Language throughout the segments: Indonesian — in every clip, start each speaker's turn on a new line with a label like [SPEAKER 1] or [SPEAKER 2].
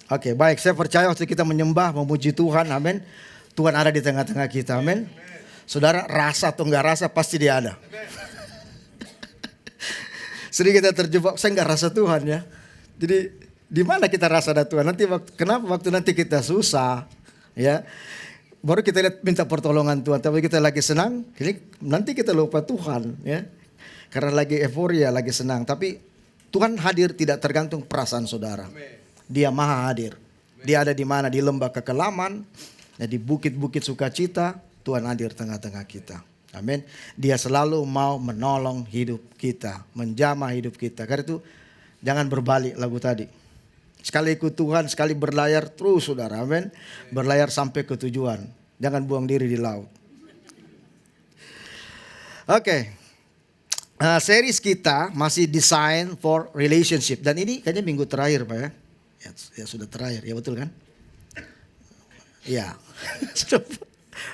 [SPEAKER 1] Oke, baik. Saya percaya waktu kita menyembah, memuji Tuhan, amin. Tuhan ada di tengah-tengah kita, amin. Saudara, rasa atau enggak rasa, pasti dia ada. Sering kita terjebak, saya enggak rasa Tuhan ya. Jadi, di mana kita rasa ada Tuhan? Kenapa waktu nanti kita susah, ya. Baru kita lihat minta pertolongan Tuhan, tapi kita lagi senang, nanti kita lupa Tuhan, ya. Karena lagi euforia, lagi senang. Tapi Tuhan hadir tidak tergantung perasaan saudara. Dia maha hadir. Dia ada di mana? Di lembah kekelaman, di bukit-bukit sukacita, Tuhan hadir tengah-tengah kita. Amin. Dia selalu mau menolong hidup kita, menjamah hidup kita. Karena itu jangan berbalik lagu tadi. Sekali ikut Tuhan, sekali berlayar terus saudara. Amin. Berlayar sampai ke tujuan. Jangan buang diri di laut. Oke. Series kita masih design for relationship. Dan ini kayaknya minggu terakhir Pak ya. Ya sudah terakhir, ya betul kan? Ya, sudah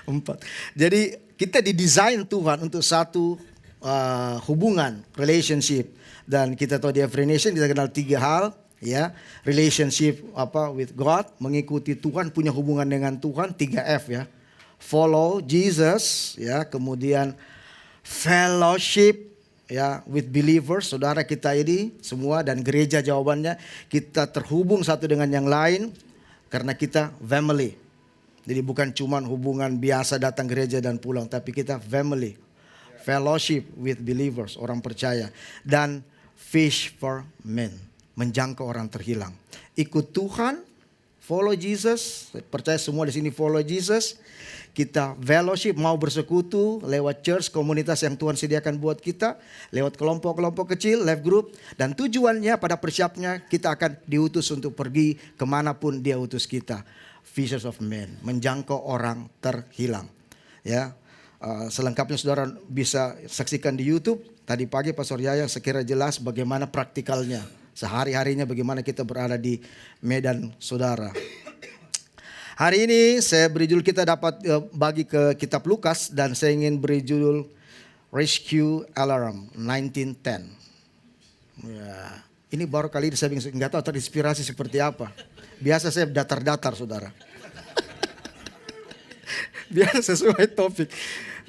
[SPEAKER 1] 4. Jadi kita didesain Tuhan untuk satu hubungan, relationship. Dan kita tahu di Every Nation kita kenal 3 hal. Ya, relationship with God, mengikuti Tuhan, punya hubungan dengan Tuhan, 3F ya. Follow Jesus, ya, kemudian fellowship, ya, with believers, saudara kita ini semua, dan gereja jawabannya kita terhubung satu dengan yang lain karena kita family. Jadi bukan cuma hubungan biasa datang gereja dan pulang, tapi kita family, fellowship with believers, orang percaya, dan fish for men, menjangkau orang terhilang. Ikut Tuhan, follow Jesus, percaya semua di sini follow Jesus. Kita fellowship, mau bersekutu lewat church, komunitas yang Tuhan sediakan buat kita. Lewat kelompok-kelompok kecil, life group. Dan tujuannya pada persiapnya kita akan diutus untuk pergi kemanapun dia utus kita. Fishers of men, menjangkau orang terhilang. Ya, selengkapnya saudara bisa saksikan di YouTube. Tadi pagi Pastor Yaya sekira jelas bagaimana praktikalnya. Sehari-harinya bagaimana kita berada di medan saudara. Hari ini saya beri judul, kita dapat bagi ke kitab Lukas, dan saya ingin beri judul Rescue Alarm 1910. Ya, ini baru kali ini saya nggak tahu terinspirasi seperti apa. Biasa saya datar-datar saudara. Biasa sesuai topik.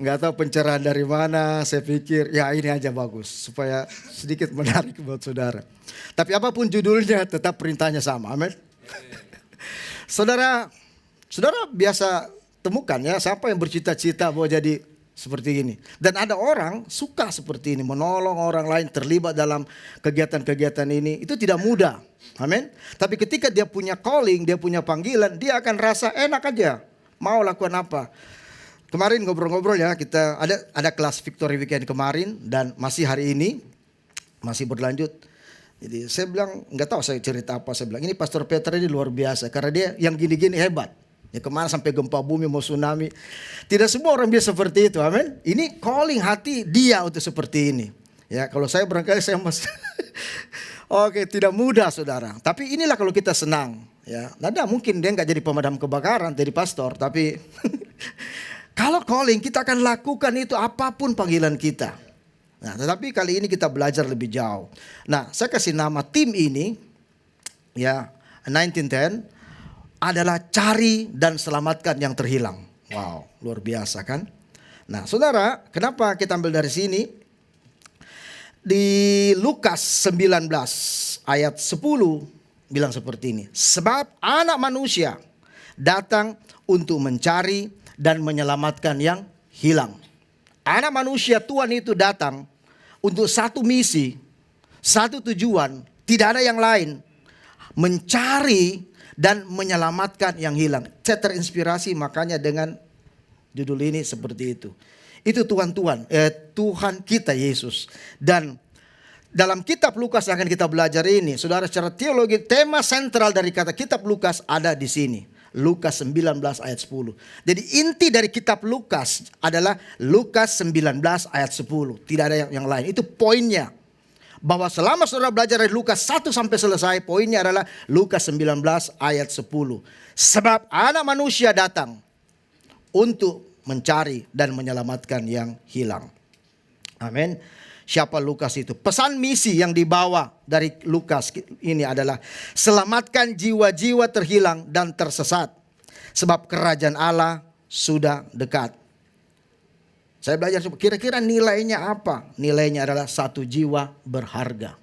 [SPEAKER 1] Nggak tahu pencerahan dari mana, saya pikir ya ini aja bagus. Supaya sedikit menarik buat saudara. Tapi apapun judulnya tetap perintahnya sama, amin. Saudara biasa temukan ya, siapa yang bercita-cita bahwa jadi seperti ini. Dan ada orang suka seperti ini, menolong orang lain, terlibat dalam kegiatan-kegiatan ini. Itu tidak mudah, amin. Tapi ketika dia punya calling, dia punya panggilan, dia akan rasa enak aja, mau lakukan apa. Kemarin ngobrol-ngobrol ya, kita ada kelas Victory Weekend kemarin, dan masih hari ini, masih berlanjut. Jadi saya bilang, nggak tahu saya cerita apa, saya bilang ini Pastor Peter ini luar biasa, karena dia yang gini-gini hebat. Ya, kemana sampai gempa bumi, mau tsunami. Tidak semua orang bisa seperti itu, amin. Ini calling hati dia untuk seperti ini. Ya, kalau saya barangkali saya masih oke, tidak mudah saudara. Tapi inilah kalau kita senang. Ya, nada mungkin dia nggak jadi pemadam kebakaran, jadi pastor. Tapi kalau calling kita akan lakukan itu apapun panggilan kita. Nah, tetapi kali ini kita belajar lebih jauh. Nah, saya kasih nama tim ini, ya, 1910. Adalah cari dan selamatkan yang terhilang. Wow, luar biasa kan? Nah, saudara, kenapa kita ambil dari sini? Di Lukas 19 ayat 10 bilang seperti ini. Sebab anak manusia datang untuk mencari dan menyelamatkan yang hilang. Anak manusia Tuhan itu datang untuk satu misi, satu tujuan, tidak ada yang lain. Mencari dan menyelamatkan yang hilang. Saya terinspirasi makanya dengan judul ini seperti itu. Itu Tuhan kita Yesus. Dan dalam kitab Lukas yang akan kita belajar ini, saudara, secara teologi tema sentral dari kata kitab Lukas ada di sini. Lukas 19 ayat 10. Jadi inti dari kitab Lukas adalah Lukas 19 ayat 10. Tidak ada yang lain. Itu poinnya. Bahwa selama saudara belajar dari Lukas 1 sampai selesai, poinnya adalah Lukas 19 ayat 10. Sebab anak manusia datang untuk mencari dan menyelamatkan yang hilang. Amin. siapa Lukas itu. Pesan misi yang dibawa dari Lukas ini adalah selamatkan jiwa-jiwa terhilang dan tersesat, sebab kerajaan Allah sudah dekat. Saya belajar kira-kira nilainya apa? Nilainya adalah satu jiwa berharga.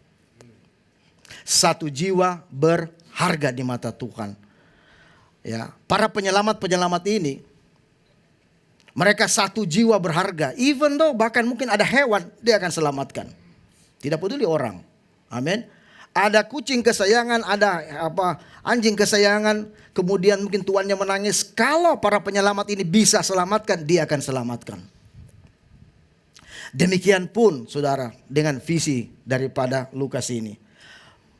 [SPEAKER 1] Satu jiwa berharga di mata Tuhan. Ya, para penyelamat-penyelamat ini, mereka satu jiwa berharga. Even though bahkan mungkin ada hewan, dia akan selamatkan. Tidak peduli orang. Amin. Ada kucing kesayangan, ada anjing kesayangan, kemudian mungkin tuannya menangis. Kalau para penyelamat ini bisa selamatkan, dia akan selamatkan. Demikian pun saudara dengan visi daripada Lukas ini.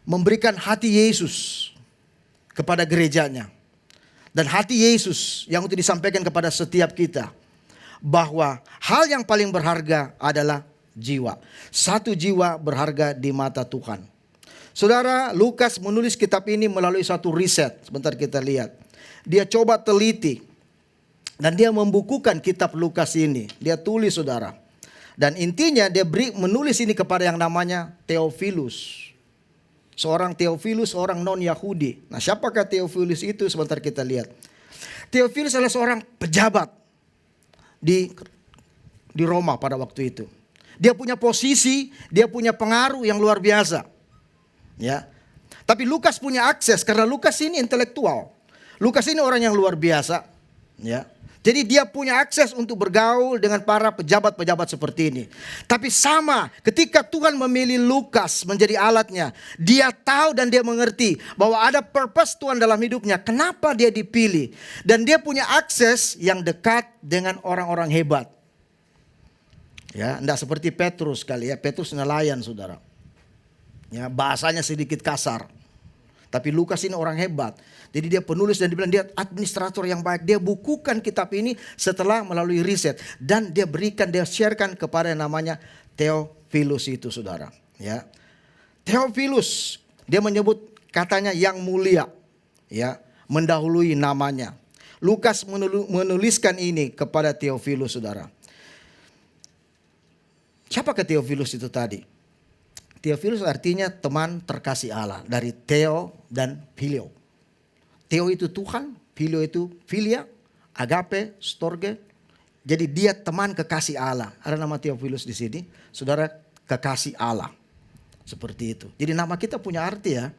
[SPEAKER 1] Memberikan hati Yesus kepada gerejanya. Dan hati Yesus yang untuk disampaikan kepada setiap kita. Bahwa hal yang paling berharga adalah jiwa. Satu jiwa berharga di mata Tuhan. Saudara, Lukas menulis kitab ini melalui satu riset. Sebentar kita lihat. Dia coba teliti. Dan dia membukukan kitab Lukas ini. Dia tulis saudara. Dan intinya dia menulis ini kepada yang namanya Theophilus. Seorang Theophilus, orang non-Yahudi. Nah, siapakah Theophilus itu? Sebentar kita lihat. Theophilus adalah seorang pejabat di Roma pada waktu itu. Dia punya posisi, dia punya pengaruh yang luar biasa. Ya. Tapi Lukas punya akses karena Lukas ini intelektual. Lukas ini orang yang luar biasa. Ya. Jadi dia punya akses untuk bergaul dengan para pejabat-pejabat seperti ini. Tapi sama ketika Tuhan memilih Lukas menjadi alatnya. Dia tahu dan dia mengerti bahwa ada purpose Tuhan dalam hidupnya. Kenapa dia dipilih. Dan dia punya akses yang dekat dengan orang-orang hebat. Ya, enggak seperti Petrus kali ya. Petrus nelayan saudara. Ya, bahasanya sedikit kasar. Tapi Lukas ini orang hebat. Jadi dia penulis dan dibilang dia administrator yang baik. Dia bukukan kitab ini setelah melalui riset. Dan dia berikan, dia sharekan kepada yang namanya Theophilus itu saudara. Ya. Theophilus, dia menyebut katanya yang mulia. Ya, mendahului namanya. Lukas menuliskan ini kepada Theophilus saudara. Siapakah Theophilus itu tadi? Theophilus artinya teman terkasih Allah. Dari Theo dan Phileo. Theo itu Tuhan, Phileo itu Philia, Agape, Storge. Jadi dia teman kekasih Allah. Ada nama Theophilus di sini, saudara kekasih Allah. Seperti itu. Jadi nama kita punya arti ya.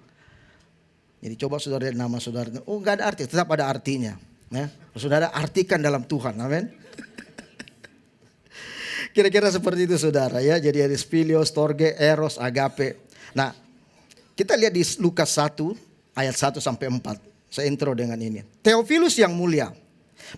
[SPEAKER 1] Jadi coba saudara lihat nama saudara. Oh enggak ada arti, tetap ada artinya. Ya. Saudara artikan dalam Tuhan, amin. Kira-kira seperti itu saudara ya. Jadi ada Phileo, Storge, Eros, Agape. Nah kita lihat di Lukas 1 ayat 1 sampai 4. Saya intro dengan ini. Theophilus yang mulia.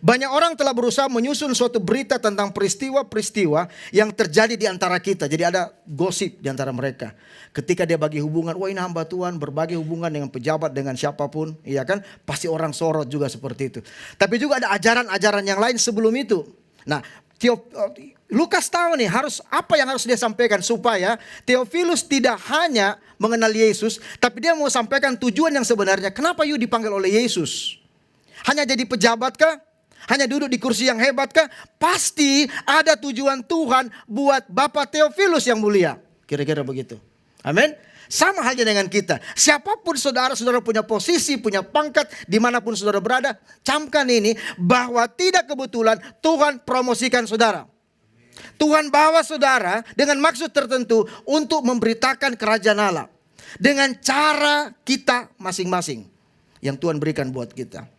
[SPEAKER 1] Banyak orang telah berusaha menyusun suatu berita tentang peristiwa-peristiwa yang terjadi di antara kita. Jadi ada gosip di antara mereka. Ketika dia bagi hubungan, wah ini hamba Tuhan berbagi hubungan dengan pejabat, dengan siapapun. Iya kan? Pasti orang sorot juga seperti itu. Tapi juga ada ajaran-ajaran yang lain sebelum itu. Nah, Lukas tahu nih apa yang harus dia sampaikan supaya Theophilus tidak hanya mengenal Yesus, tapi dia mau sampaikan tujuan yang sebenarnya. Kenapa you dipanggil oleh Yesus? Hanya jadi pejabat kah? Hanya duduk di kursi yang hebat kah? Pasti ada tujuan Tuhan buat Bapak Theophilus yang mulia. Kira-kira begitu. Amin. Sama halnya dengan kita. Siapapun saudara-saudara punya posisi, punya pangkat, dimanapun saudara berada, camkan ini bahwa tidak kebetulan Tuhan promosikan saudara. Tuhan bawa saudara dengan maksud tertentu untuk memberitakan kerajaan Allah. Dengan cara kita masing-masing yang Tuhan berikan buat kita.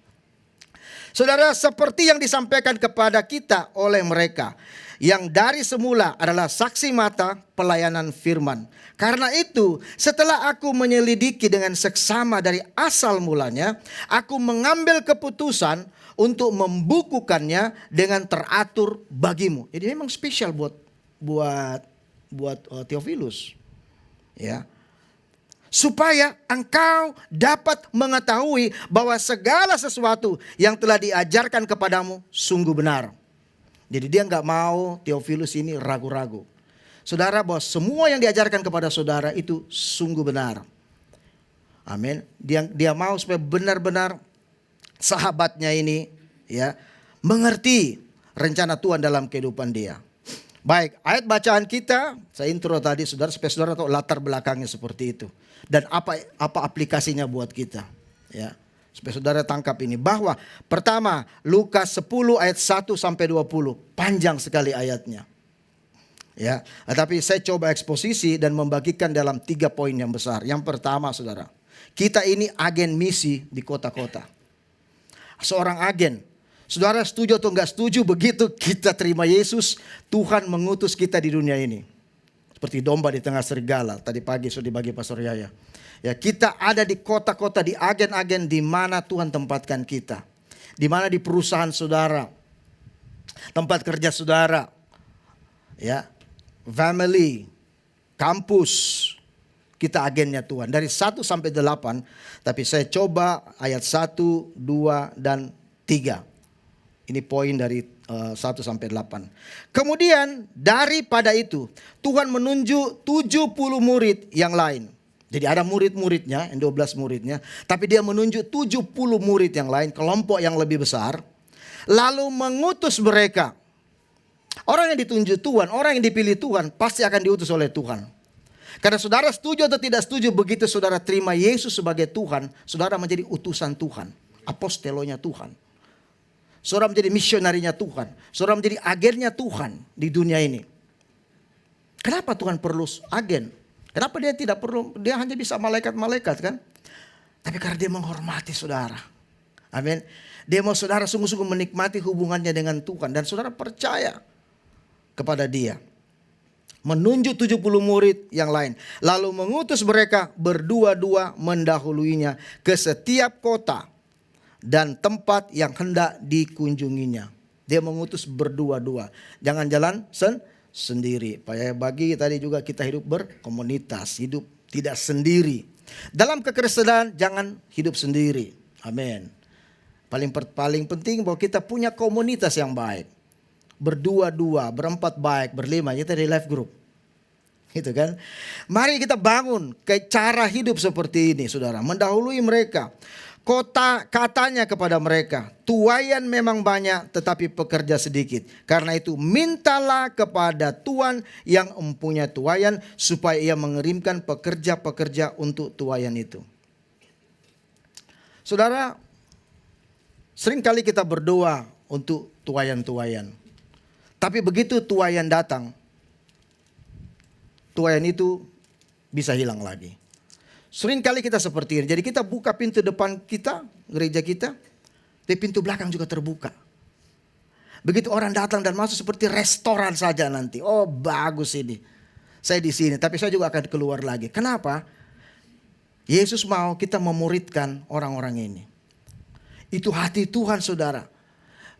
[SPEAKER 1] Saudara, seperti yang disampaikan kepada kita oleh mereka. Yang dari semula adalah saksi mata pelayanan firman. Karena itu setelah aku menyelidiki dengan seksama dari asal mulanya, aku mengambil keputusan untuk membukukannya dengan teratur bagimu. Jadi memang spesial buat Theophilus. Ya. Supaya engkau dapat mengetahui bahwa segala sesuatu yang telah diajarkan kepadamu sungguh benar. Jadi dia nggak mau Theophilus ini ragu-ragu. Saudara, bahwa semua yang diajarkan kepada saudara itu sungguh benar. Amin. Dia mau supaya benar-benar sahabatnya ini ya mengerti rencana Tuhan dalam kehidupan dia. Baik, ayat bacaan kita, saya intro tadi saudara, supaya saudara tahu latar belakangnya seperti itu. Dan apa aplikasinya buat kita. Ya, supaya saudara tangkap ini. Bahwa pertama, Lukas 10 ayat 1 sampai 20. Panjang sekali ayatnya. Ya, tapi saya coba eksposisi dan membagikan dalam 3 poin yang besar. Yang pertama saudara, kita ini agen misi di kota-kota. Seorang agen. Saudara setuju atau enggak setuju, begitu kita terima Yesus, Tuhan mengutus kita di dunia ini. Seperti domba di tengah serigala. Tadi pagi sudah dibagi Pastor Yaya. Ya, kita ada di kota-kota, di agen-agen di mana Tuhan tempatkan kita. Di mana di perusahaan saudara, tempat kerja saudara, ya, family, kampus, kita agennya Tuhan. Dari 1 sampai 8, tapi saya coba ayat 1, 2, dan 3. Ini poin dari 1 sampai 8. Kemudian daripada itu Tuhan menunjuk 70 murid yang lain. Jadi ada murid-muridnya, 12 muridnya. Tapi dia menunjuk 70 murid yang lain, kelompok yang lebih besar. Lalu mengutus mereka. Orang yang ditunjuk Tuhan, orang yang dipilih Tuhan pasti akan diutus oleh Tuhan. Karena saudara setuju atau tidak setuju, begitu saudara terima Yesus sebagai Tuhan, saudara menjadi utusan Tuhan, apostelonya Tuhan. Saudara menjadi misionarinya Tuhan. Saudara menjadi agennya Tuhan di dunia ini. Kenapa Tuhan perlu agen? Kenapa dia tidak perlu, dia hanya bisa malaikat-malaikat kan? Tapi karena dia menghormati saudara. Amin. Dia mau saudara sungguh-sungguh menikmati hubungannya dengan Tuhan. Dan saudara percaya kepada dia. Menunjuk 70 murid yang lain. Lalu mengutus mereka berdua-dua mendahuluinya ke setiap kota dan tempat yang hendak dikunjunginya. Dia mengutus berdua-dua. Jangan jalan sendiri. Bagi tadi juga kita hidup berkomunitas. Hidup tidak sendiri. Dalam kekristenan jangan hidup sendiri. Amin. Paling penting bahwa kita punya komunitas yang baik. Berdua-dua, berempat baik, berlima. Kita di life group. Gitu kan. Mari kita bangun ke cara hidup seperti ini saudara. Mendahului mereka. Kota katanya kepada mereka, tuaian memang banyak tetapi pekerja sedikit. Karena itu mintalah kepada Tuhan yang mempunyai tuaian supaya ia mengirimkan pekerja-pekerja untuk tuaian itu. Saudara, seringkali kita berdoa untuk tuaian-tuaian. Tapi begitu tuaian datang, tuaian itu bisa hilang lagi. Sering kali kita seperti ini. Jadi kita buka pintu depan kita, gereja kita, tapi pintu belakang juga terbuka. Begitu orang datang dan masuk seperti restoran saja nanti. Oh bagus ini. Saya di sini, tapi saya juga akan keluar lagi. Kenapa? Yesus mau kita memuridkan orang-orang ini. Itu hati Tuhan saudara.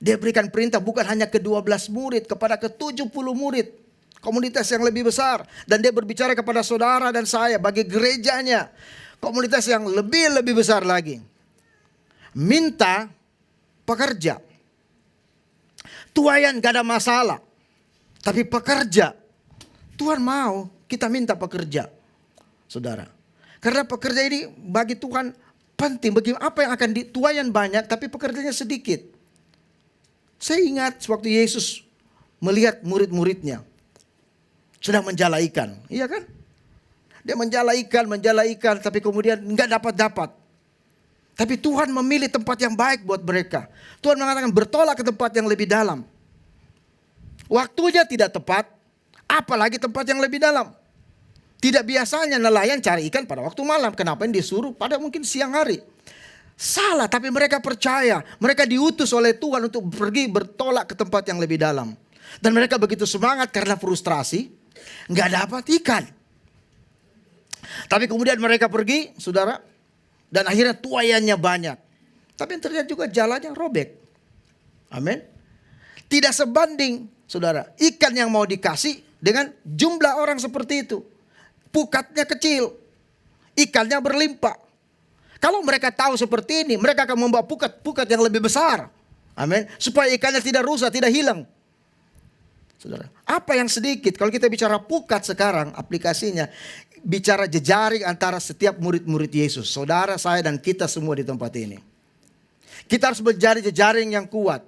[SPEAKER 1] Dia berikan perintah bukan hanya ke 12 murid, kepada ke 70 murid. Komunitas yang lebih besar. Dan dia berbicara kepada saudara dan saya bagi gerejanya. Komunitas yang lebih besar lagi. Minta pekerja. Tuaian gak ada masalah. Tapi pekerja. Tuhan mau kita minta pekerja. Saudara. Karena pekerja ini bagi Tuhan penting. Bagi apa yang akan tuaian banyak tapi pekerjanya sedikit. Saya ingat waktu Yesus melihat murid-muridnya sedang menjala ikan, iya kan? Dia menjala ikan, tapi kemudian enggak dapat. Tapi Tuhan memilih tempat yang baik buat mereka. Tuhan mengatakan bertolak ke tempat yang lebih dalam. Waktunya tidak tepat, apalagi tempat yang lebih dalam. Tidak biasanya nelayan cari ikan pada waktu malam. Kenapa yang disuruh pada mungkin siang hari? Salah, tapi mereka percaya. Mereka diutus oleh Tuhan untuk pergi bertolak ke tempat yang lebih dalam. Dan mereka begitu semangat karena frustrasi. Nggak dapat ikan. Tapi kemudian mereka pergi, saudara. Dan akhirnya tuaiannya banyak. Tapi yang terjadi juga jalannya robek. Amin. Tidak sebanding, saudara. Ikan yang mau dikasih dengan jumlah orang seperti itu. Pukatnya kecil. Ikannya berlimpah. Kalau mereka tahu seperti ini, mereka akan membawa pukat yang lebih besar. Amin. Supaya ikannya tidak rusak, tidak hilang. Saudara, apa yang sedikit? Kalau kita bicara pukat sekarang, aplikasinya bicara jejaring antara setiap murid-murid Yesus. Saudara, saya dan kita semua di tempat ini. Kita harus menjadi jejaring yang kuat.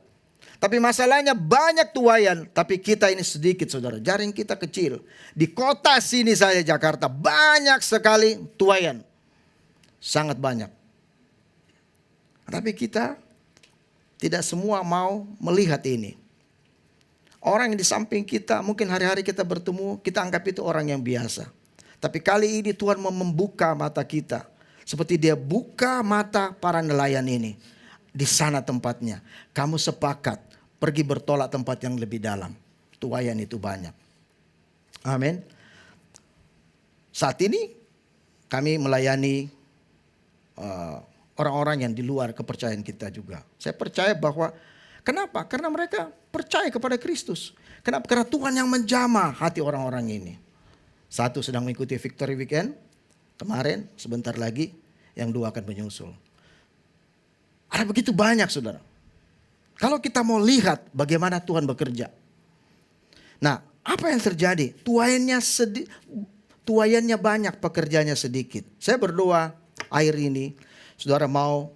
[SPEAKER 1] Tapi masalahnya banyak tuaian, tapi kita ini sedikit saudara. Jaring kita kecil. Di kota sini saja Jakarta banyak sekali tuaian. Sangat banyak. Tapi kita tidak semua mau melihat ini. Orang yang di samping kita, mungkin hari-hari kita bertemu, kita anggap itu orang yang biasa. Tapi kali ini Tuhan mau membuka mata kita. Seperti dia buka mata para nelayan ini. Di sana tempatnya. Kamu sepakat pergi bertolak tempat yang lebih dalam. Tuaian itu banyak. Amin. Saat ini kami melayani orang-orang yang di luar kepercayaan kita juga. Saya percaya bahwa kenapa? Karena mereka percaya kepada Kristus. Kenapa? Karena Tuhan yang menjamah hati orang-orang ini. Satu sedang mengikuti Victory Weekend kemarin, sebentar lagi yang dua akan menyusul. Ada begitu banyak saudara. Kalau kita mau lihat bagaimana Tuhan bekerja. Nah, apa yang terjadi? Tuaiannya banyak, pekerjaannya sedikit. Saya berdoa air ini, saudara mau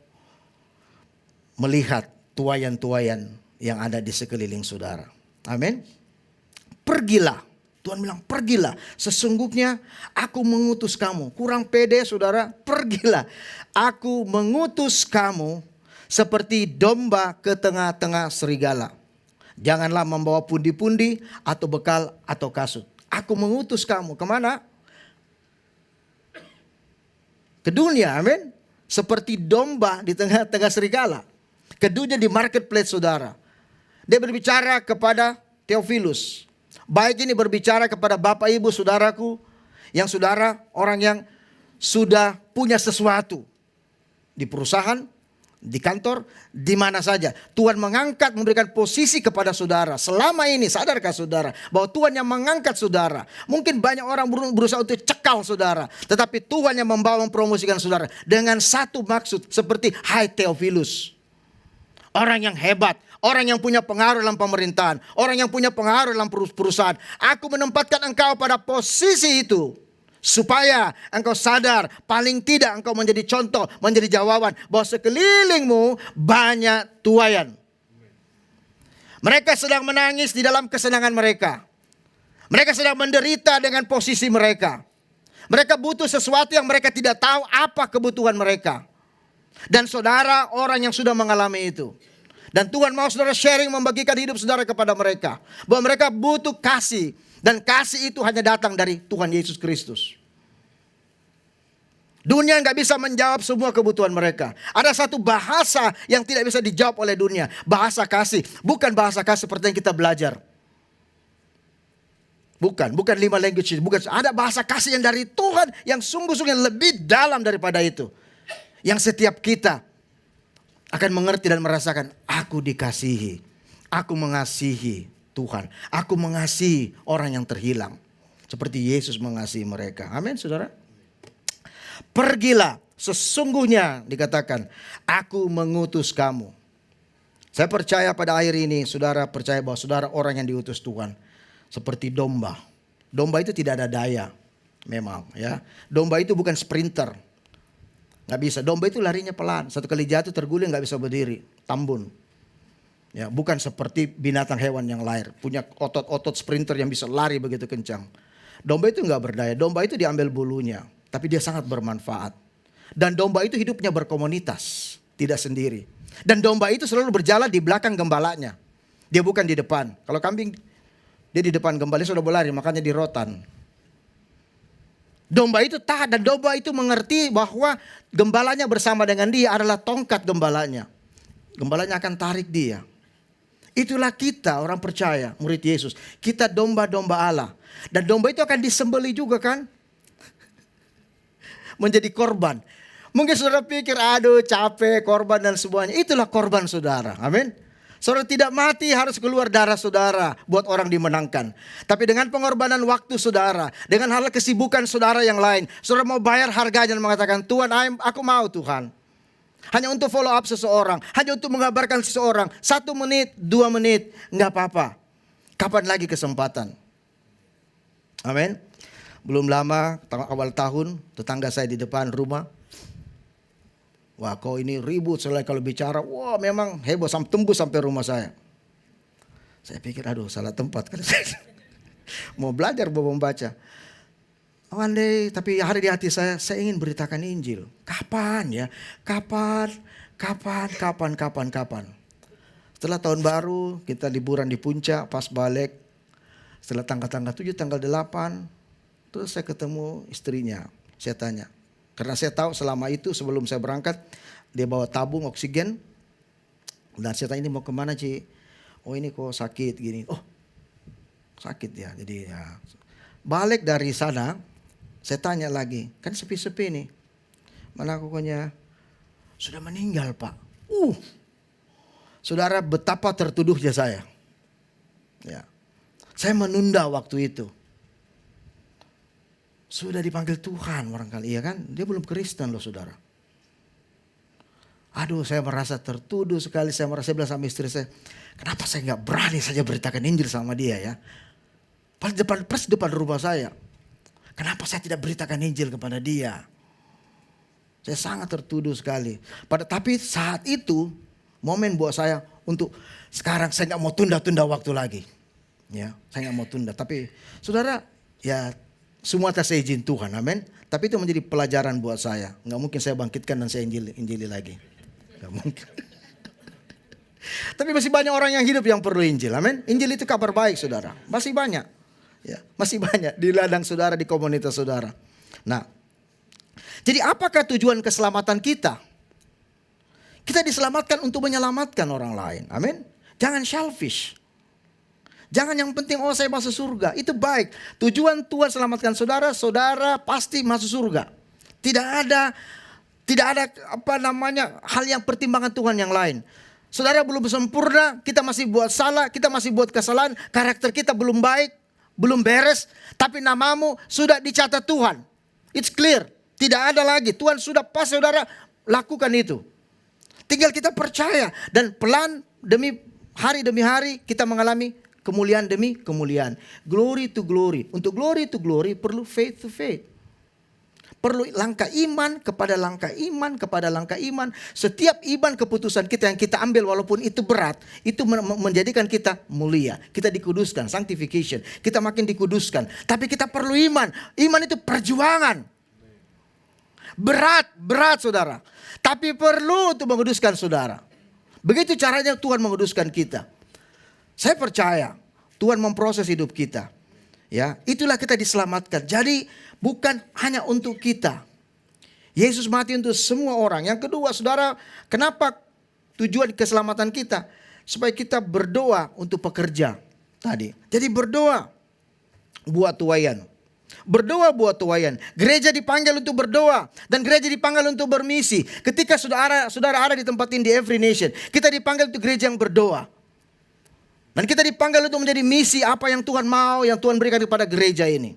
[SPEAKER 1] melihat tuaian-tuaian yang ada di sekeliling saudara. Amin. Pergilah. Tuhan bilang pergilah. Sesungguhnya aku mengutus kamu. Kurang pede saudara. Pergilah. Aku mengutus kamu seperti domba ke tengah-tengah serigala. Janganlah membawa pundi-pundi atau bekal atau kasut. Aku mengutus kamu. Kemana? Ke dunia. Amin. Seperti domba di tengah-tengah serigala. Keduanya di marketplace saudara. Dia berbicara kepada Theophilus. Baik ini berbicara kepada bapak ibu saudaraku. Yang saudara orang yang sudah punya sesuatu. Di perusahaan, di kantor, di mana saja. Tuhan mengangkat, memberikan posisi kepada saudara. Selama ini sadarkah saudara bahwa Tuhan yang mengangkat saudara. Mungkin banyak orang berusaha untuk cekal saudara. Tetapi Tuhan yang membawa mempromosikan saudara. Dengan satu maksud seperti hai Theophilus. Orang yang hebat. Orang yang punya pengaruh dalam pemerintahan. Orang yang punya pengaruh dalam perusahaan. Aku menempatkan engkau pada posisi itu. Supaya engkau sadar. Paling tidak engkau menjadi contoh. Menjadi jawaban. Bahwa sekelilingmu banyak tuaian. Mereka sedang menangis di dalam kesenangan mereka. Mereka sedang menderita dengan posisi mereka. Mereka butuh sesuatu yang mereka tidak tahu apa kebutuhan mereka. Dan saudara orang yang sudah mengalami itu. Dan Tuhan mau saudara sharing membagikan hidup saudara kepada mereka. Bahwa mereka butuh kasih. Dan kasih itu hanya datang dari Tuhan Yesus Kristus. Dunia gak bisa menjawab semua kebutuhan mereka. Ada satu bahasa yang tidak bisa dijawab oleh dunia. Bahasa kasih. Bukan bahasa kasih seperti yang kita belajar. Bukan 5 language. Bukan. Ada bahasa kasih yang dari Tuhan yang sungguh-sungguh yang lebih dalam daripada itu. Yang setiap kita akan mengerti dan merasakan, aku dikasihi, aku mengasihi Tuhan, aku mengasihi orang yang terhilang. Seperti Yesus mengasihi mereka. Amin saudara. Pergilah, sesungguhnya dikatakan, aku mengutus kamu. Saya percaya pada akhir ini, saudara percaya bahwa saudara orang yang diutus Tuhan. Seperti domba. Domba itu tidak ada daya, memang ya. Domba itu bukan sprinter. Gak bisa, domba itu larinya pelan. Satu kali jatuh terguling gak bisa berdiri, tambun. Ya, bukan seperti binatang hewan yang lain. Punya otot-otot sprinter yang bisa lari begitu kencang. Domba itu gak berdaya, domba itu diambil bulunya. Tapi dia sangat bermanfaat. Dan domba itu hidupnya berkomunitas, tidak sendiri. Dan domba itu selalu berjalan di belakang gembalanya. Dia bukan di depan. Kalau kambing, dia di depan gembala sudah berlari, makanya di rotan. Domba itu taat dan domba itu mengerti bahwa gembalanya bersama dengan dia adalah tongkat gembalanya. Gembalanya akan tarik dia. Itulah kita orang percaya, murid Yesus. Kita domba-domba Allah. Dan domba itu akan disembelih juga kan? Menjadi korban. Mungkin saudara pikir aduh capek korban dan semuanya. Itulah korban saudara. Amin. Saudara tidak mati harus keluar darah saudara buat orang dimenangkan. Tapi dengan pengorbanan waktu saudara, dengan hal kesibukan saudara yang lain, saudara mau bayar harganya dan mengatakan, Tuhan aku mau Tuhan. Hanya untuk follow up seseorang, hanya untuk mengabarkan seseorang, 1 menit, 2 menit, enggak apa-apa. Kapan lagi kesempatan? Amin. Belum lama, awal tahun, tetangga saya di depan rumah. Wah kau ini ribut, selain kalau bicara, wah memang heboh, tembus sampai rumah saya. Saya pikir aduh salah tempat kan. Mau belajar, mau membaca. One day, tapi hari di hati saya ingin beritakan Injil. Kapan ya? Kapan? Setelah tahun baru, kita liburan di puncak, pas balik. Setelah tanggal 7, tanggal 8, terus saya ketemu istrinya. Saya tanya, karena saya tahu selama itu sebelum saya berangkat, dia bawa tabung oksigen. Dan saya tanya, ini mau kemana Ci? Oh ini kok sakit gini. Oh sakit ya, jadi ya. Balik dari sana, saya tanya lagi, kan sepi-sepi nih. Mana kokonya? Sudah meninggal Pak. Saudara, betapa tertuduhnya saya. Ya. Saya menunda waktu itu. Sudah dipanggil Tuhan barangkali, iya kan? Dia belum Kristen loh saudara. Aduh, saya merasa tertuduh sekali. Saya bilang sama istri saya, kenapa saya gak berani saja beritakan Injil sama dia ya? Pas depan rumah saya. Kenapa saya tidak beritakan Injil kepada dia? Saya sangat tertuduh sekali. Tapi saat itu momen buat saya untuk sekarang saya gak mau tunda-tunda waktu lagi. Ya, saya gak mau tunda. Tapi saudara, ya semua atas izin Tuhan, amin. Tapi itu menjadi pelajaran buat saya. Gak mungkin saya bangkitkan dan saya injili lagi. Gak mungkin. Tapi masih banyak orang yang hidup yang perlu Injil, amin. Injil itu kabar baik saudara, masih banyak. Ya, masih banyak di ladang saudara, di komunitas saudara. Nah, jadi apakah tujuan keselamatan kita? Kita diselamatkan untuk menyelamatkan orang lain, amin. Jangan selfish. Jangan yang penting saya masuk surga, itu baik. Tujuan Tuhan selamatkan saudara, saudara pasti masuk surga. Tidak ada hal yang pertimbangan Tuhan yang lain. Saudara belum sempurna, kita masih buat salah, kita masih buat kesalahan, karakter kita belum baik, belum beres, tapi namamu sudah dicatat Tuhan. It's clear, tidak ada lagi. Tuhan sudah pas saudara lakukan itu. Tinggal kita percaya dan pelan hari demi hari kita mengalami kemuliaan demi kemuliaan. Glory to glory. Untuk glory to glory perlu faith to faith. Perlu langkah iman kepada langkah iman kepada langkah iman. Setiap iman keputusan kita yang kita ambil walaupun itu berat, itu menjadikan kita mulia. Kita dikuduskan, sanctification. Kita makin dikuduskan. Tapi kita perlu iman. Iman itu perjuangan. Berat saudara. Tapi perlu untuk menguduskan saudara. Begitu caranya Tuhan menguduskan kita. Saya percaya Tuhan memproses hidup kita. Ya, itulah kita diselamatkan. Jadi bukan hanya untuk kita. Yesus mati untuk semua orang. Yang kedua, saudara, kenapa tujuan keselamatan kita? Supaya kita berdoa untuk pekerja tadi. Jadi berdoa buat tuayan. Berdoa buat tuayan. Gereja dipanggil untuk berdoa dan gereja dipanggil untuk bermisi. Ketika saudara ada di tempat ini di Every Nation, kita dipanggil untuk gereja yang berdoa. Dan kita dipanggil untuk menjadi misi apa yang Tuhan mau, yang Tuhan berikan kepada gereja ini.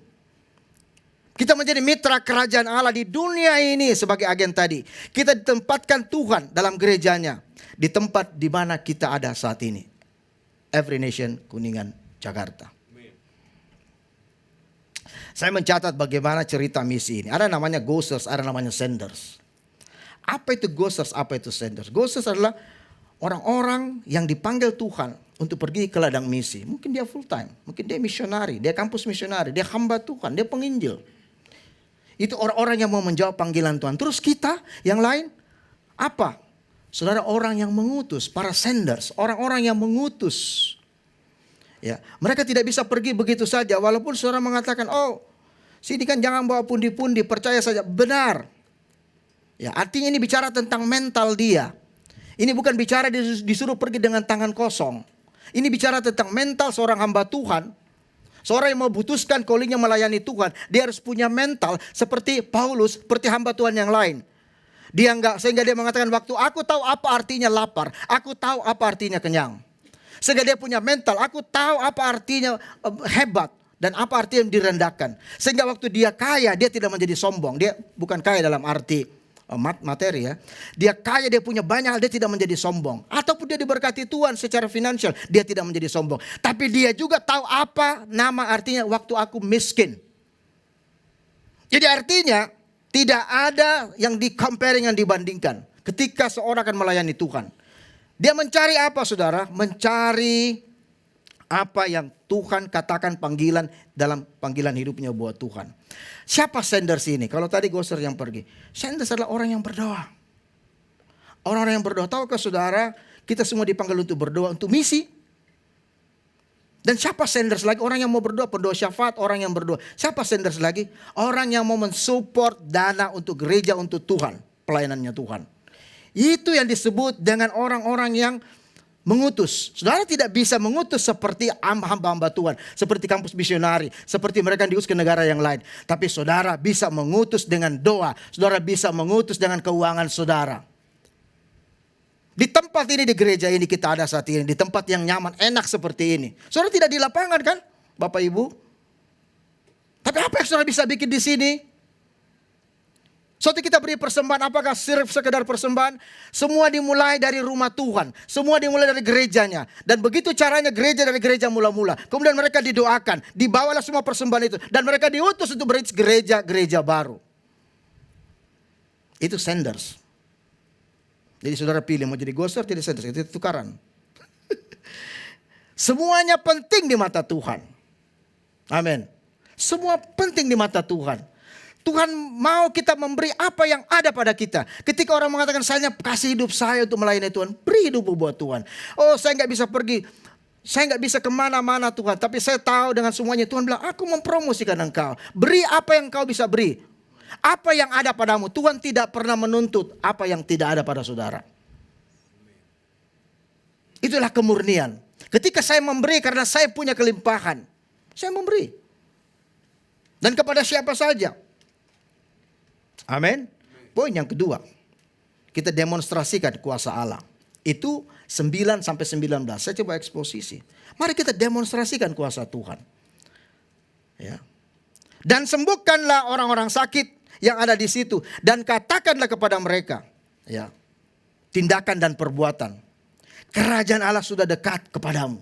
[SPEAKER 1] Kita menjadi mitra kerajaan Allah di dunia ini sebagai agen tadi. Kita ditempatkan Tuhan dalam gerejanya. Di tempat di mana kita ada saat ini. Every Nation Kuningan, Jakarta. Saya mencatat bagaimana cerita misi ini. Ada namanya Goers, ada namanya Senders. Apa itu Goers, apa itu Senders? Goers adalah orang-orang yang dipanggil Tuhan untuk pergi ke ladang misi. Mungkin dia full time, mungkin dia misionari, dia kampus misionari, dia hamba Tuhan, dia penginjil. Itu orang-orang yang mau menjawab panggilan Tuhan. Terus kita yang lain apa? Saudara, orang yang mengutus, para senders, orang-orang yang mengutus. Ya, mereka tidak bisa pergi begitu saja walaupun saudara mengatakan, "Oh, sini kan jangan bawa pundi-pundi, percaya saja." Benar. Ya, artinya ini bicara tentang mental dia. Ini bukan bicara disuruh pergi dengan tangan kosong. Ini bicara tentang mental seorang hamba Tuhan. Seorang yang memutuskan callingnya melayani Tuhan. Dia harus punya mental seperti Paulus, seperti hamba Tuhan yang lain. Sehingga dia mengatakan, waktu aku tahu apa artinya lapar, aku tahu apa artinya kenyang. Sehingga dia punya mental, aku tahu apa artinya hebat dan apa artinya direndahkan. Sehingga waktu dia kaya, dia tidak menjadi sombong. Dia bukan kaya dalam arti materi ya. Dia kaya, dia punya banyak, dia tidak menjadi sombong. Ataupun dia diberkati Tuhan secara finansial, dia tidak menjadi sombong. Tapi dia juga tahu apa nama artinya waktu aku miskin. Jadi artinya tidak ada yang di-comparing, yang dibandingkan ketika seorang akan melayani Tuhan. Dia mencari apa saudara? Mencari Apa yang Tuhan katakan panggilan dalam panggilan hidupnya buat Tuhan. Siapa Sanders ini? Kalau tadi Goser yang pergi. Sanders adalah orang yang berdoa. Orang-orang yang berdoa. Tahukah saudara, kita semua dipanggil untuk berdoa untuk misi. Dan siapa Sanders lagi? Orang yang mau berdoa, pendoa syafaat, orang yang berdoa. Siapa Sanders lagi? Orang yang mau mensupport dana untuk gereja, untuk Tuhan. Pelayanannya Tuhan. Itu yang disebut dengan orang-orang yang mengutus. Saudara tidak bisa mengutus seperti hamba-hamba Tuhan. Seperti kampus misionari. Seperti mereka diutus ke negara yang lain. Tapi saudara bisa mengutus dengan doa. Saudara bisa mengutus dengan keuangan saudara. Di tempat ini, di gereja ini kita ada saat ini. Di tempat yang nyaman, enak seperti ini. Saudara tidak di lapangan kan, Bapak Ibu? Tapi apa yang saudara bisa bikin di sini? Suatu kita beri persembahan, apakah sekedar persembahan? Semua dimulai dari rumah Tuhan. Semua dimulai dari gerejanya. Dan begitu caranya gereja dari gereja mula-mula. Kemudian mereka didoakan. Dibawalah semua persembahan itu. Dan mereka diutus untuk beri gereja-gereja baru. Itu Sanders. Jadi saudara pilih mau jadi Goser, tidak Sanders. Itu tukaran. Semuanya penting di mata Tuhan. Amin. Semua penting di mata Tuhan. Tuhan mau kita memberi apa yang ada pada kita. Ketika orang mengatakan saya kasih hidup saya untuk melayani Tuhan. Beri hidupmu buat Tuhan. Oh saya gak bisa pergi. Saya gak bisa kemana-mana Tuhan. Tapi saya tahu dengan semuanya Tuhan bilang aku mempromosikan engkau. Beri apa yang kau bisa beri. Apa yang ada padamu. Tuhan tidak pernah menuntut apa yang tidak ada pada saudara. Itulah kemurnian. Ketika saya memberi karena saya punya kelimpahan. Saya memberi. Dan kepada siapa saja. Amin. Poin yang kedua. Kita demonstrasikan kuasa Allah. Itu 9 sampai 19. Saya coba eksposisi. Mari kita demonstrasikan kuasa Tuhan. Ya. Dan sembuhkanlah orang-orang sakit yang ada di situ. Dan katakanlah kepada mereka. Ya. Tindakan dan perbuatan. Kerajaan Allah sudah dekat kepadamu.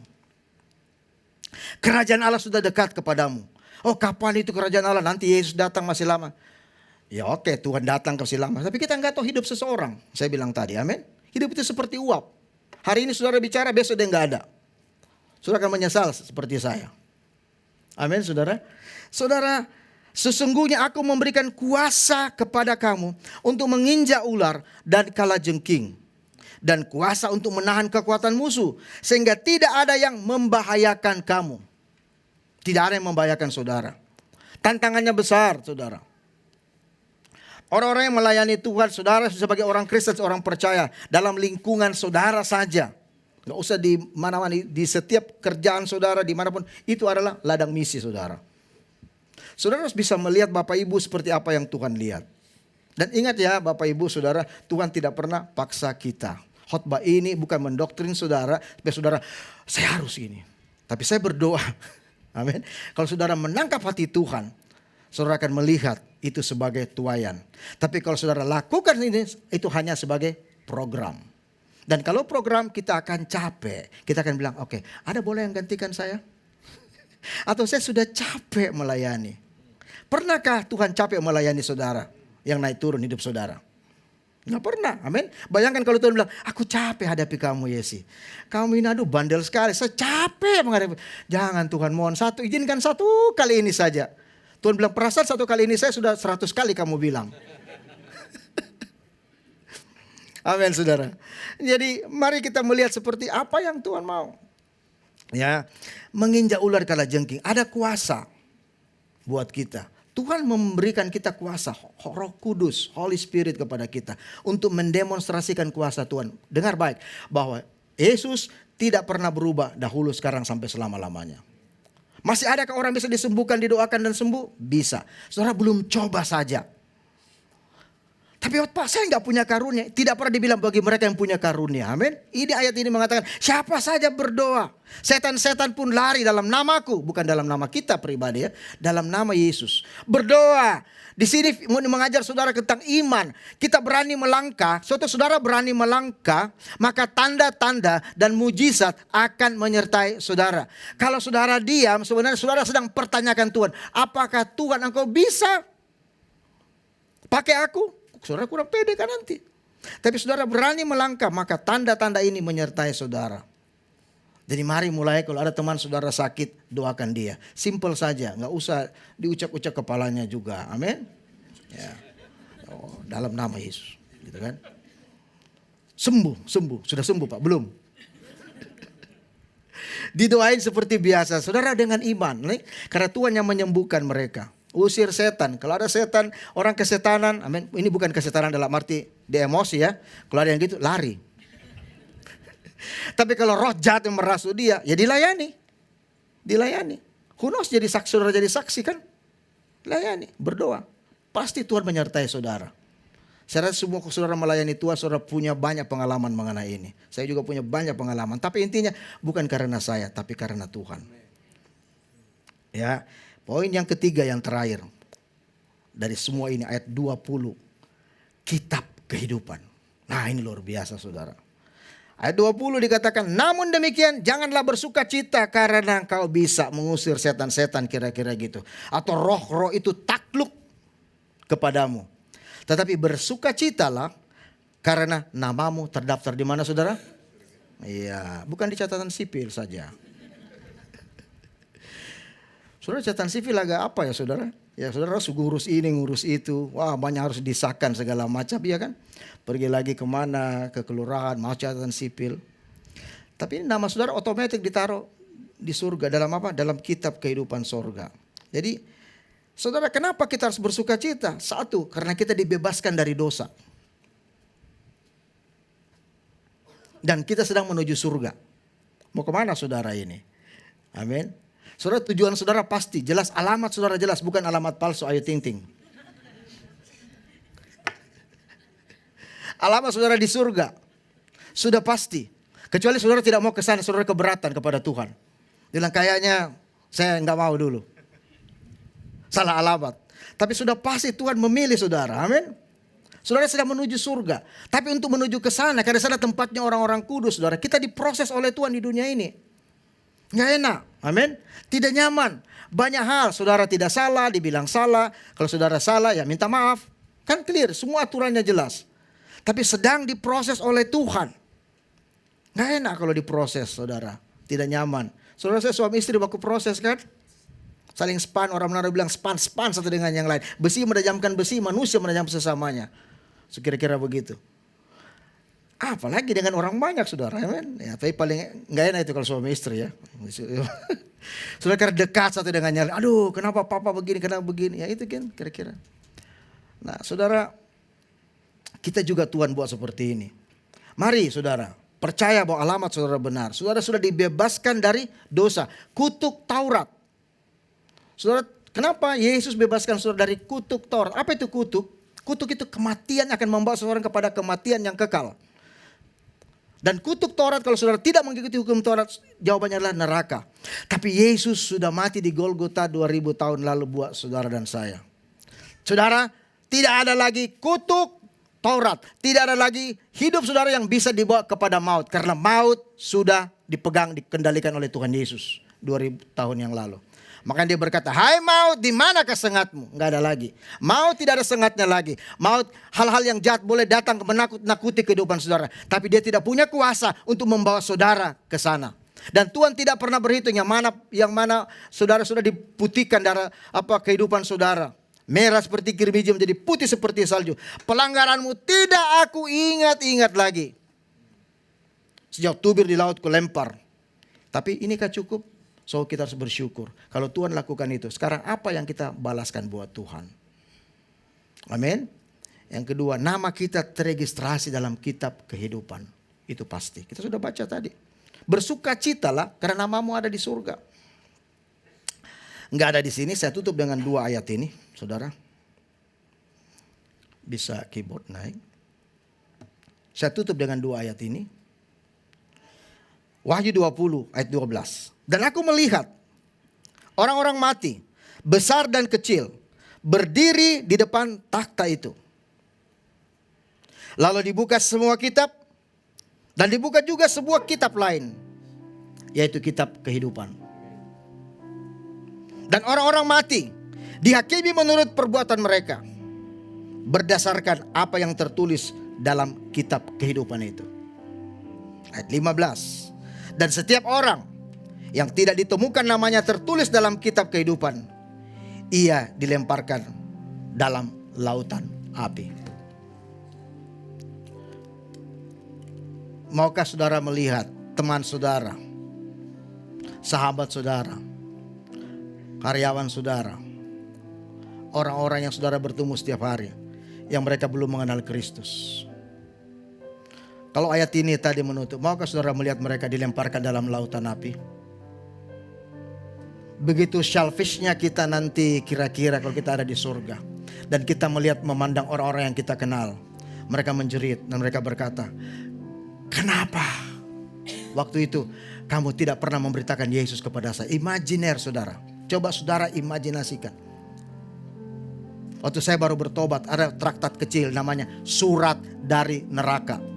[SPEAKER 1] Kerajaan Allah sudah dekat kepadamu. Oh kapan itu kerajaan Allah? Nanti Yesus datang masih lama. Ya oke, Tuhan datang kasih lama. Tapi kita nggak tahu hidup seseorang. Saya bilang tadi, amin. Hidup itu seperti uap. Hari ini saudara bicara, besok dia nggak ada. Saudara akan menyesal seperti saya. Amin saudara. Saudara, sesungguhnya aku memberikan kuasa kepada kamu untuk menginjak ular dan kalajengking. Dan kuasa untuk menahan kekuatan musuh. Sehingga tidak ada yang membahayakan kamu. Tidak ada yang membahayakan saudara. Tantangannya besar saudara. Orang-orang yang melayani Tuhan, saudara sebagai orang Kristen, orang percaya. Dalam lingkungan saudara saja. Gak usah di mana-mana, di setiap kerjaan saudara, dimanapun. Itu adalah ladang misi saudara. Saudara harus bisa melihat Bapak Ibu seperti apa yang Tuhan lihat. Dan ingat ya Bapak Ibu saudara, Tuhan tidak pernah paksa kita. Khotbah ini bukan mendoktrin saudara, supaya saudara, saya harus ini. Tapi saya berdoa. Amin. Kalau saudara menangkap hati Tuhan, saudara akan melihat itu sebagai tuaian. Tapi kalau saudara lakukan ini, itu hanya sebagai program. Dan kalau program kita akan capek. Kita akan bilang, oke, ada boleh yang gantikan saya? Atau saya sudah capek melayani. Pernahkah Tuhan capek melayani saudara yang naik turun hidup saudara? Nggak pernah, amin. Bayangkan kalau Tuhan bilang, aku capek hadapi kamu Yesi. Kamu ini aduh bandel sekali, saya capek menghadapi. Jangan Tuhan, mohon izinkan satu kali ini saja. Tuhan bilang, perasaan satu kali ini saya sudah 100 kali kamu bilang. Amin saudara. Jadi mari kita melihat seperti apa yang Tuhan mau. Ya, menginjak ular kalajengking. Ada kuasa buat kita. Tuhan memberikan kita kuasa, Roh Kudus, Holy Spirit kepada kita. Untuk mendemonstrasikan kuasa Tuhan. Dengar baik, bahwa Yesus tidak pernah berubah dahulu, sekarang, sampai selama-lamanya. Masih adakah orang bisa disembuhkan, didoakan dan sembuh? Bisa. Saudara belum coba saja. Tapi Pak, saya nggak punya karunia. Tidak pernah dibilang bagi mereka yang punya karunia. Amin. Ini ayat ini mengatakan siapa saja berdoa. Setan-setan pun lari dalam namaku. Bukan dalam nama kita pribadi ya. Dalam nama Yesus. Berdoa. Di sini mengajar saudara tentang iman. Kita berani melangkah. Suatu saudara berani melangkah. Maka tanda-tanda dan mujizat akan menyertai saudara. Kalau saudara diam, sebenarnya saudara sedang pertanyakan Tuhan. Apakah Tuhan engkau bisa pakai aku? Saudara kurang pede kan nanti. Tapi saudara berani melangkah, maka tanda-tanda ini menyertai saudara. Jadi mari mulai kalau ada teman saudara sakit, doakan dia. Simple saja, nggak usah diucap-ucap kepalanya juga. Amin. Ya. Oh, dalam nama Yesus, gitu kan? Sembuh. Sudah sembuh Pak? Belum. Didoain seperti biasa, saudara, dengan iman. Karena Tuhan yang menyembuhkan mereka. Usir setan. Kalau ada setan, orang kesetanan, amin. Ini bukan kesetanan dalam arti di emosi ya. Kalau ada yang gitu, lari. Tapi kalau roh jahat yang merasuk dia, ya dilayani. Who knows, jadi saksi, saudara jadi saksi kan? Layani, berdoa. Pasti Tuhan menyertai saudara. Saya rasa semua saudara melayani Tuhan, saudara punya banyak pengalaman mengenai ini. Saya juga punya banyak pengalaman. Tapi intinya bukan karena saya, tapi karena Tuhan. Ya, poin yang ketiga yang terakhir. Dari semua ini ayat 20. Kitab kehidupan. Nah ini luar biasa saudara. Ayat 20 dikatakan, namun demikian janganlah bersuka cita karena engkau bisa mengusir setan-setan, kira-kira gitu. Atau roh-roh itu takluk kepadamu. Tetapi bersukacitalah karena namamu terdaftar di mana saudara? Iya, bukan di catatan sipil saja. Saudara, catatan sipil agak apa ya saudara? Ya saudara harus ngurus ini, ngurus itu. Wah banyak harus disahkan segala macam ya kan. Pergi lagi kemana, ke kelurahan, mau catatan sipil. Tapi ini nama saudara otomatis ditaruh di surga. Dalam apa? Dalam kitab kehidupan surga. Jadi saudara, kenapa kita harus bersuka cita? Satu, karena kita dibebaskan dari dosa. Dan kita sedang menuju surga. Mau kemana saudara ini? Amin. Saudara, tujuan saudara pasti jelas, alamat saudara jelas, bukan alamat palsu Ayu Ting Ting. Alamat saudara di surga sudah pasti. Kecuali saudara tidak mau ke sana, saudara keberatan kepada Tuhan. Bilang kayaknya saya nggak mau dulu. Salah alamat. Tapi sudah pasti Tuhan memilih saudara. Amin. Saudara sedang menuju surga. Tapi untuk menuju ke sana, karena sana tempatnya orang-orang kudus, saudara, kita diproses oleh Tuhan di dunia ini. Nggak enak. Amin. Tidak nyaman. Banyak hal saudara tidak salah, dibilang salah. Kalau saudara salah ya minta maaf. Kan clear, semua aturannya jelas. Tapi sedang diproses oleh Tuhan. Nggak enak kalau diproses saudara. Tidak nyaman. Saudara, saya suami istri waktu proses kan. Saling span, orang Manado bilang span satu dengan yang lain. Besi menajamkan besi, manusia menajam sesamanya. Kira-kira begitu. Apalagi dengan orang banyak saudara. Ya, tapi paling nggak enak itu kalau suami istri ya. Saudara karena dekat satu dengan yang lain. Aduh kenapa papa begini, kenapa begini. Ya itu kan kira-kira. Nah saudara, kita juga Tuhan buat seperti ini. Mari saudara, percaya bahwa alamat saudara benar. Saudara sudah dibebaskan dari dosa. Kutuk Taurat. Saudara, kenapa Yesus bebaskan saudara dari kutuk Taurat? Apa itu kutuk? Kutuk itu kematian, akan membawa seorang kepada kematian yang kekal. Dan kutuk Taurat, kalau saudara tidak mengikuti hukum Taurat, jawabannya adalah neraka. Tapi Yesus sudah mati di Golgota 2000 tahun lalu buat saudara dan saya. Saudara, tidak ada lagi kutuk Taurat. Tidak ada lagi hidup saudara yang bisa dibawa kepada maut. Karena maut sudah dipegang, dikendalikan oleh Tuhan Yesus 2000 tahun yang lalu. Makanya dia berkata, hai maut, di mana kesengatmu? Enggak ada lagi. Maut tidak ada sengatnya lagi. Maut, hal-hal yang jahat boleh datang menakut-nakuti kehidupan saudara. Tapi dia tidak punya kuasa untuk membawa saudara ke sana. Dan Tuhan tidak pernah berhitung yang mana saudara sudah diputihkan darah kehidupan saudara. Merah seperti kirmiji menjadi putih seperti salju. Pelanggaranmu tidak aku ingat-ingat lagi. Sejak tubir di laut ku lempar. Tapi inikah cukup? So kita harus bersyukur. Kalau Tuhan lakukan itu. Sekarang apa yang kita balaskan buat Tuhan? Amin. Yang kedua, nama kita terregistrasi dalam kitab kehidupan. Itu pasti. Kita sudah baca tadi. Bersukacitalah karena namamu ada di surga. Enggak ada di sini. Saya tutup dengan 2 ayat ini, saudara. Bisa keyboard naik. Saya tutup dengan 2 ayat ini. Wahyu 20 ayat 12. Dan aku melihat orang-orang mati, besar dan kecil, berdiri di depan takhta itu. Lalu dibuka semua kitab, dan dibuka juga sebuah kitab lain, yaitu kitab kehidupan. Dan orang-orang mati dihakimi menurut perbuatan mereka, berdasarkan apa yang tertulis dalam kitab kehidupan itu. Ayat 15. Dan setiap orang yang tidak ditemukan namanya tertulis dalam kitab kehidupan, ia dilemparkan dalam lautan api. Maukah saudara melihat teman saudara, sahabat saudara, karyawan saudara, orang-orang yang saudara bertemu setiap hari, yang mereka belum mengenal Kristus? Kalau ayat ini tadi menutup, maukah saudara melihat mereka dilemparkan dalam lautan api? Begitu selfishnya kita nanti kira-kira kalau kita ada di surga. Dan kita melihat, memandang orang-orang yang kita kenal. Mereka menjerit dan mereka berkata, kenapa waktu itu kamu tidak pernah memberitakan Yesus kepada saya? Imajiner saudara. Coba saudara imajinasikan. Waktu saya baru bertobat, ada traktat kecil namanya Surat dari Neraka.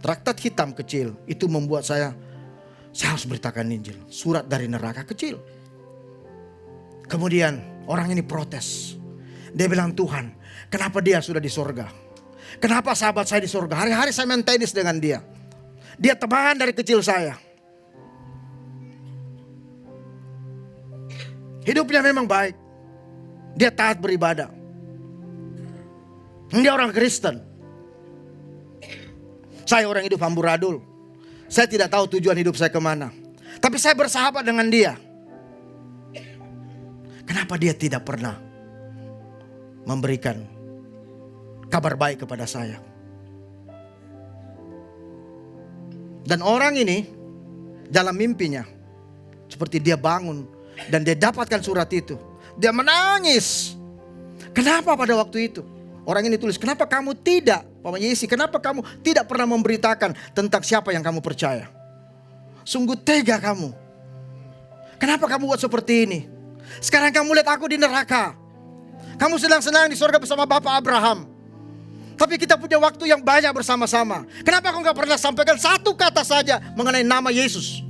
[SPEAKER 1] Traktat hitam kecil itu membuat saya harus beritakan Injil. Surat dari neraka kecil. Kemudian orang ini protes. Dia bilang, Tuhan, kenapa dia sudah di surga? Kenapa sahabat saya di surga? Hari-hari saya main tenis dengan dia. Dia teman dari kecil saya. Hidupnya memang baik. Dia taat beribadah. Dia orang Kristen. Saya orang hidup amburadul. Saya tidak tahu tujuan hidup saya kemana. Tapi saya bersahabat dengan dia. Kenapa dia tidak pernah memberikan kabar baik kepada saya? Dan orang ini dalam mimpinya, seperti dia bangun dan dia dapatkan surat itu, dia menangis. Kenapa pada waktu itu? Orang ini tulis, kenapa kamu tidak, Paman Yesi, kenapa kamu tidak pernah memberitakan tentang siapa yang kamu percaya? Sungguh tega kamu. Kenapa kamu buat seperti ini? Sekarang kamu lihat aku di neraka. Kamu senang-senang di surga bersama Bapak Abraham. Tapi kita punya waktu yang banyak bersama-sama. Kenapa kau gak pernah sampaikan satu kata saja mengenai nama Yesus?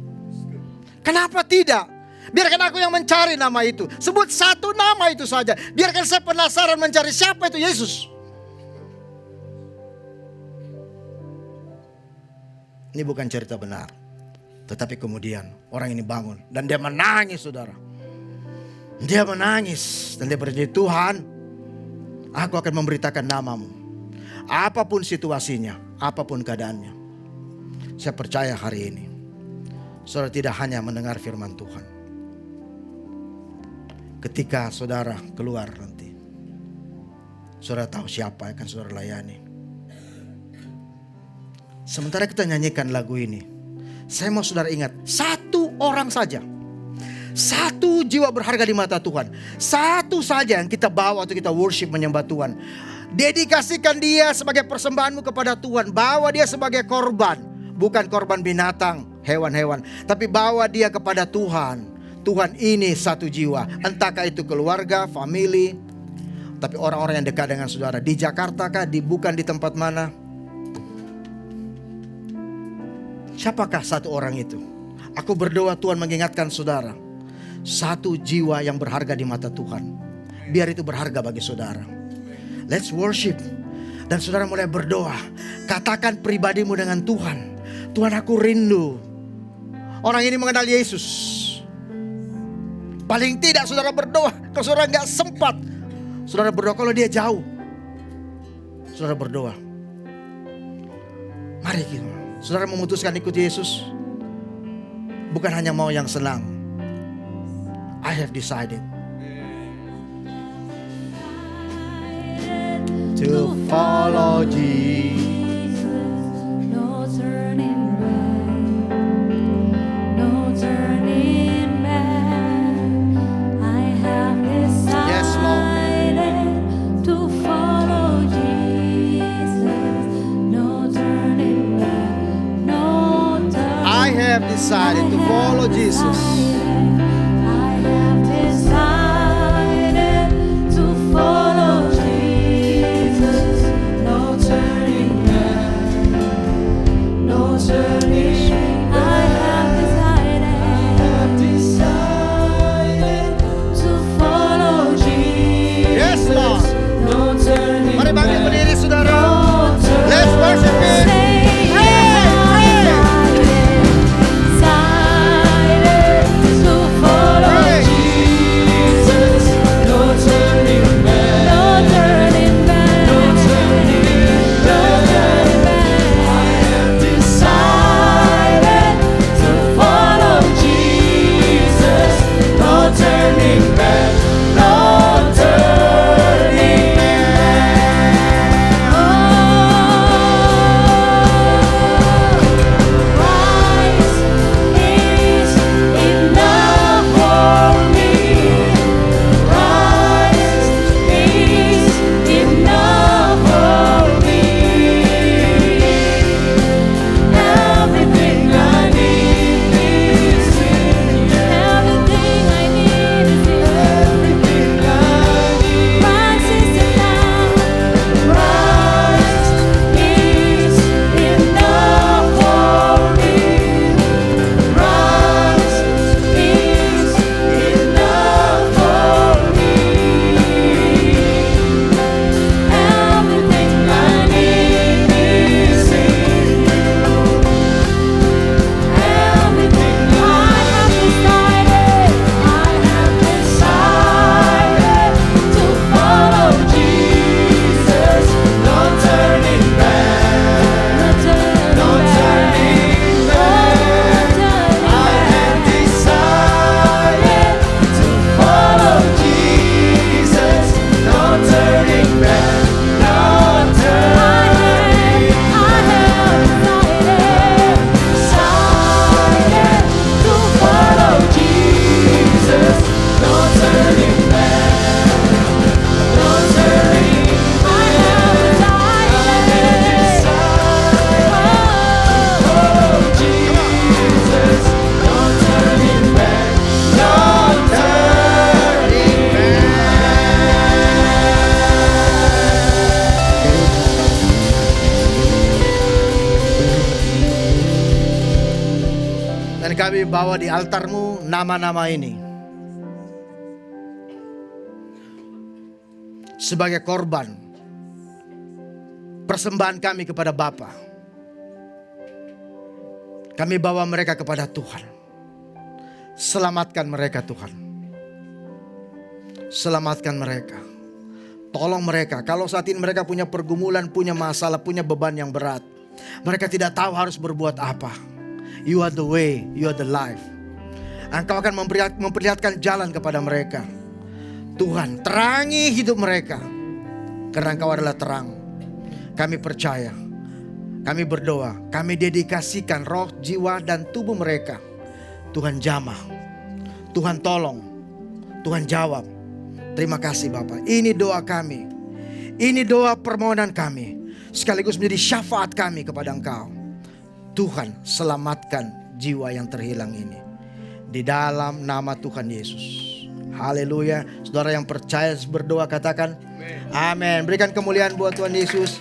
[SPEAKER 1] Kenapa tidak? Biarkan aku yang mencari nama itu. Sebut satu nama itu saja. Biarkan saya penasaran mencari siapa itu Yesus. Ini bukan cerita benar. Tetapi kemudian orang ini bangun. Dan dia menangis saudara. Dia menangis. Dan dia berjanji, Tuhan, aku akan memberitakan namamu. Apapun situasinya. Apapun keadaannya. Saya percaya hari ini saudara tidak hanya mendengar firman Tuhan. Ketika saudara keluar nanti, saudara tahu siapa yang akan saudara layani. Sementara kita nyanyikan lagu ini, saya mau saudara ingat, satu orang saja, satu jiwa berharga di mata Tuhan, satu saja yang kita bawa waktu kita worship menyembah Tuhan. Dedikasikan dia sebagai persembahanmu kepada Tuhan. Bawa dia sebagai korban, bukan korban binatang, hewan-hewan, tapi bawa dia kepada Tuhan. Tuhan, ini satu jiwa, entahkah itu keluarga, family, tapi orang-orang yang dekat dengan saudara. Di Jakarta kah, bukan di tempat mana? Siapakah satu orang itu? Aku berdoa Tuhan mengingatkan saudara, satu jiwa yang berharga di mata Tuhan. Biar itu berharga bagi saudara. Let's worship. Dan saudara mulai berdoa. Katakan pribadimu dengan Tuhan. Tuhan, aku rindu orang ini mengenal Yesus. Paling tidak saudara berdoa. Kalau saudara gak sempat, saudara berdoa. Kalau dia jauh, saudara berdoa. Mari kita, saudara memutuskan ikut Yesus. Bukan hanya mau yang senang. I have decided to follow Jesus.
[SPEAKER 2] No turning back, no turning back. I have decided
[SPEAKER 1] Yes, Lord.
[SPEAKER 2] to follow Jesus. No turning back, no turning
[SPEAKER 1] I have decided to follow Jesus.
[SPEAKER 2] I have decided to follow Jesus. No turning back, no turning. I have decided to follow Jesus.
[SPEAKER 1] Yes, Lord.
[SPEAKER 2] No turning
[SPEAKER 1] Mari bangkit
[SPEAKER 2] back.
[SPEAKER 1] berdiri saudara.
[SPEAKER 2] No turning
[SPEAKER 1] Let's worship Him.
[SPEAKER 2] back.
[SPEAKER 1] Pray, pray. kami bawa di altar-Mu nama-nama ini sebagai korban persembahan kami kepada Bapa. Kami bawa mereka kepada Tuhan. Selamatkan mereka Tuhan. Selamatkan mereka. Tolong mereka. Kalau saat ini mereka punya pergumulan, punya masalah, punya beban yang berat. Mereka tidak tahu harus berbuat apa. You are the way, you are the life. Engkau akan memperlihatkan jalan kepada mereka. Tuhan, terangi hidup mereka. Karena Engkau adalah terang. Kami percaya. Kami berdoa. Kami dedikasikan roh, jiwa, dan tubuh mereka. Tuhan jamah. Tuhan tolong. Tuhan jawab. Terima kasih Bapak. Ini doa kami. Ini doa permohonan kami. Sekaligus menjadi syafaat kami kepada Engkau. Tuhan, selamatkan jiwa yang terhilang ini. Di dalam nama Tuhan Yesus. Haleluya. Saudara yang percaya berdoa katakan amin. Berikan kemuliaan buat Tuhan Yesus.